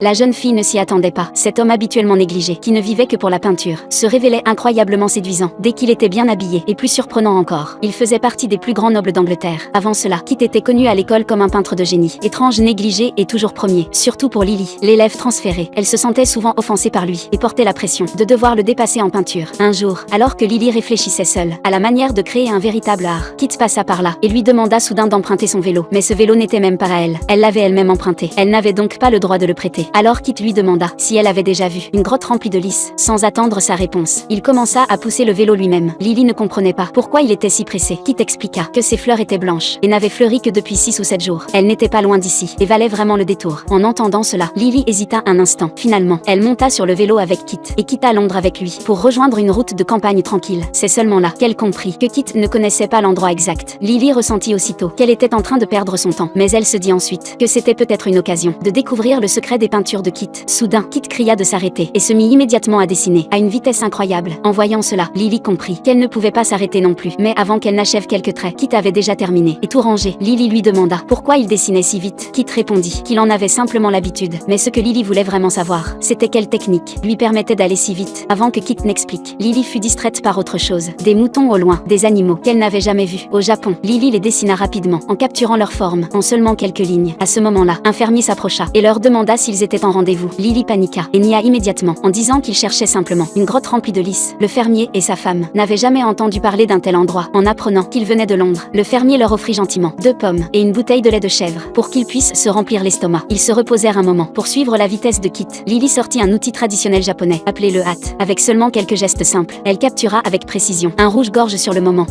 La jeune fille ne s'y attendait pas. Cet homme habituellement négligé, qui ne vivait que pour la peinture, se révélait incroyablement séduisant, dès qu'il était bien habillé, et plus surprenant encore. Il faisait partie des plus grands nobles d'Angleterre. Avant cela, Kit était connu à l'école comme un peintre de génie, étrange, négligé et toujours premier, surtout pour Lily, l'élève transférée. Elle se sentait souvent offensée par lui, et portait la pression de devoir le dépasser en peinture. Un jour, alors que Lily réfléchissait seule à la manière de créer un véritable art, Kit passa par là, et lui demanda soudain d'emprunter son vélo. Mais ce vélo n'était même pas à elle. Elle l'avait elle-même emprunté. Elle n'avait donc pas le droit de le prêter. Alors Kit lui demanda si elle avait déjà vu une grotte remplie de lys. Sans attendre sa réponse, il commença à pousser le vélo lui-même. Lily ne comprenait pas pourquoi il était si pressé. Kit expliqua que ses fleurs étaient blanches et n'avaient fleuri que depuis 6 ou 7 jours. Elle n'était pas loin d'ici et valait vraiment le détour. En entendant cela, Lily hésita un instant. Finalement, elle monta sur le vélo avec Kit et quitta Londres avec lui pour rejoindre une route de campagne tranquille. C'est seulement là qu'elle comprit que Kit ne connaissait pas l'endroit exact. Lily ressentit aussitôt qu'elle était en train de perdre son temps, mais elle se dit ensuite que c'était peut-être une occasion de découvrir le secret des peintures de Kit. Soudain, Kit cria de s'arrêter et se mit immédiatement à dessiner, à une vitesse incroyable. En voyant cela, Lily comprit qu'elle ne pouvait pas s'arrêter non plus. Mais avant qu'elle n'achève quelques traits, Kit avait déjà terminé et tout rangé. Lily lui demanda pourquoi il dessinait si vite. Kit répondit qu'il en avait simplement l'habitude. Mais ce que Lily voulait vraiment savoir, c'était quelle technique lui permettait d'aller si vite. Avant que Kit n'explique, Lily fut distraite par autre chose. Des moutons au loin, des animaux qu'elle n'avait jamais vus. Au Japon, Lily les dessina rapidement, en capturant leur forme, en seulement quelques lignes. À ce moment-là, un fermier s'approcha et leur demanda s'ils étaient en rendez-vous. Lily paniqua et nia immédiatement, en disant qu'il cherchait simplement une grotte remplie de lys. Le fermier et sa femme n'avaient jamais entendu parler d'un tel endroit. En apprenant qu'il venait de Londres, le fermier leur offrit gentiment 2 pommes et une bouteille de lait de chèvre pour qu'ils puissent se remplir l'estomac. Ils se reposèrent un moment pour suivre la vitesse de Kit. Lily sortit un outil traditionnel japonais, appelé le hat. Avec seulement quelques gestes simples, elle captura avec précision un rouge-gorge sur le moment.